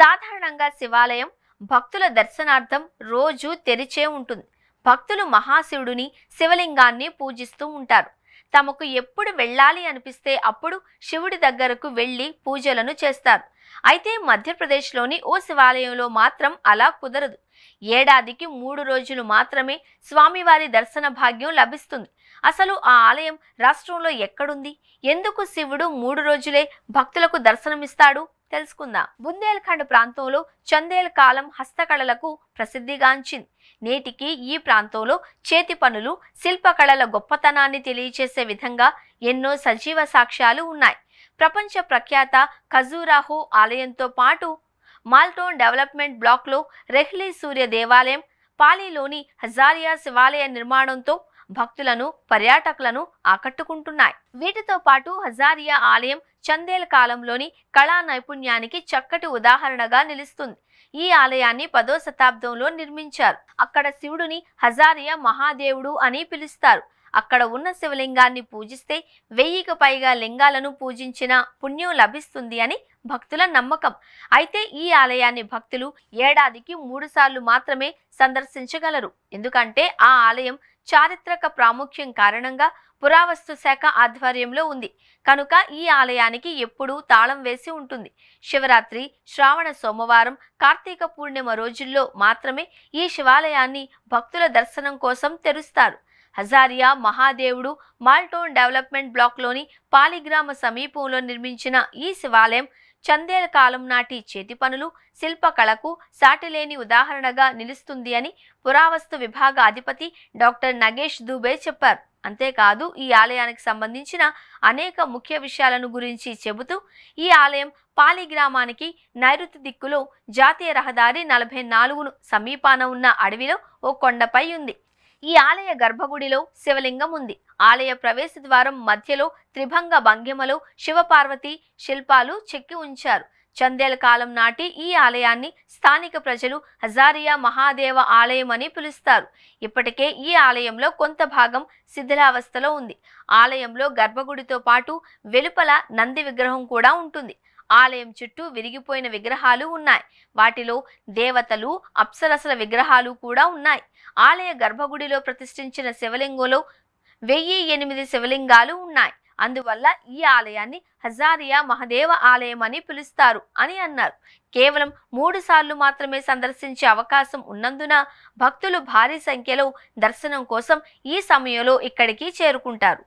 సాధారణంగా శివాలయం భక్తుల దర్శనార్థం రోజు తెరిచే ఉంటుంది. భక్తులు మహాశివుడిని, శివలింగాన్ని పూజిస్తూ ఉంటారు. తమకు ఎప్పుడు వెళ్ళాలి అనిపిస్తే అప్పుడు శివుడి దగ్గరకు వెళ్లి పూజలను చేస్తారు. అయితే మధ్యప్రదేశ్లోని ఓ శివాలయంలో మాత్రం అలా కుదరదు. ఏడాదికి 3 రోజులు మాత్రమే స్వామివారి దర్శన భాగ్యం లభిస్తుంది. అసలు ఆ ఆలయం రాష్ట్రంలో ఎక్కడుంది? ఎందుకు శివుడు 3 రోజులే భక్తులకు దర్శనమిస్తాడు? తెలుసుకుందాం. బుందేల్ఖండ్ ప్రాంతంలో చందేల్ కాలం హస్తకళలకు ప్రసిద్ధిగాంచింది. నేటికి ఈ ప్రాంతంలో చేతి పనులు, శిల్పకళల గొప్పతనాన్ని తెలియచేసే విధంగా ఎన్నో సజీవ సాక్ష్యాలు ఉన్నాయి. ప్రపంచ ప్రఖ్యాత ఖజురాహో ఆలయంతో పాటు మాల్టోన్ డెవలప్మెంట్ బ్లాక్లో రెహ్లీ సూర్య దేవాలయం, పాలీలోని హజారియా శివాలయ నిర్మాణంతో భక్తులను, పర్యాటకులను ఆకట్టుకుంటున్నాయి. వీటితో పాటు హజారియా ఆలయం చందేల్ కాలంలోని కళా నైపుణ్యానికి చక్కటి ఉదాహరణగా నిలుస్తుంది. ఈ ఆలయాన్ని 10వ శతాబ్దంలో నిర్మించారు. అక్కడ శివుడిని హజారియా మహాదేవుడు అని పిలుస్తారు. అక్కడ ఉన్న శివలింగాన్ని పూజిస్తే 1000కి పైగా లింగాలను పూజించిన పుణ్యం లభిస్తుంది అని భక్తుల నమ్మకం. అయితే ఈ ఆలయాన్ని భక్తులు ఏడాదికి 3 సార్లు మాత్రమే సందర్శించగలరు. ఎందుకంటే ఆ ఆలయం చారిత్రక ప్రాముఖ్యం కారణంగా పురావస్తు శాఖ ఆధ్వర్యంలో ఉంది కనుక ఈ ఆలయానికి ఎప్పుడూ తాళం వేసి ఉంటుంది. శివరాత్రి, శ్రావణ సోమవారం, కార్తీక పూర్ణిమ రోజుల్లో మాత్రమే ఈ శివాలయాన్ని భక్తుల దర్శనం కోసం తెరుస్తారు. హజారియా మహాదేవుడు మాల్టోన్ డెవలప్మెంట్ బ్లాక్లోని పాలిగ్రామ సమీపంలో నిర్మించిన ఈ శివాలయం చందేల్ కాలం నాటి చేతి పనులు, శిల్పకళకు సాటిలేని ఉదాహరణగా నిలుస్తుంది అని పురావస్తు విభాగ అధిపతి డాక్టర్ నగేష్ దుబే చెప్పారు. అంతేకాదు ఈ ఆలయానికి సంబంధించిన అనేక ముఖ్య విషయాలను గురించి చెబుతూ ఈ ఆలయం పాలిగ్రామానికి నైరుతి దిక్కులో జాతీయ రహదారి 44ను సమీపాన ఉన్న అడవిలో ఓ కొండపై ఉంది. ఈ ఆలయ గర్భగుడిలో శివలింగం ఉంది. ఆలయ ప్రవేశ ద్వారం మధ్యలో త్రిభంగ భంగిమలో శివపార్వతి శిల్పాలు చెక్కి ఉంచారు. చందేల్ కాలం నాటి ఈ ఆలయాన్ని స్థానిక ప్రజలు హజారియా మహాదేవ ఆలయం అని పిలుస్తారు. ఇప్పటికే ఈ ఆలయంలో కొంత భాగం శిథిలావస్థలో ఉంది. ఆలయంలో గర్భగుడితో పాటు వెలుపల నంది విగ్రహం కూడా ఉంటుంది. ఆలయం చుట్టూ విరిగిపోయిన విగ్రహాలు ఉన్నాయి. వాటిలో దేవతలు, అప్సరసల విగ్రహాలు కూడా ఉన్నాయి. ఆలయ గర్భగుడిలో ప్రతిష్ఠించిన శివలింగంలో 1008 శివలింగాలు ఉన్నాయి. అందువల్ల ఈ ఆలయాన్ని హజారియా మహాదేవ ఆలయం అని పిలుస్తారు అని అన్నారు. కేవలం 3 సార్లు మాత్రమే సందర్శించే అవకాశం ఉన్నందున భక్తులు భారీ సంఖ్యలో దర్శనం కోసం ఈ సమయంలో ఇక్కడికి చేరుకుంటారు.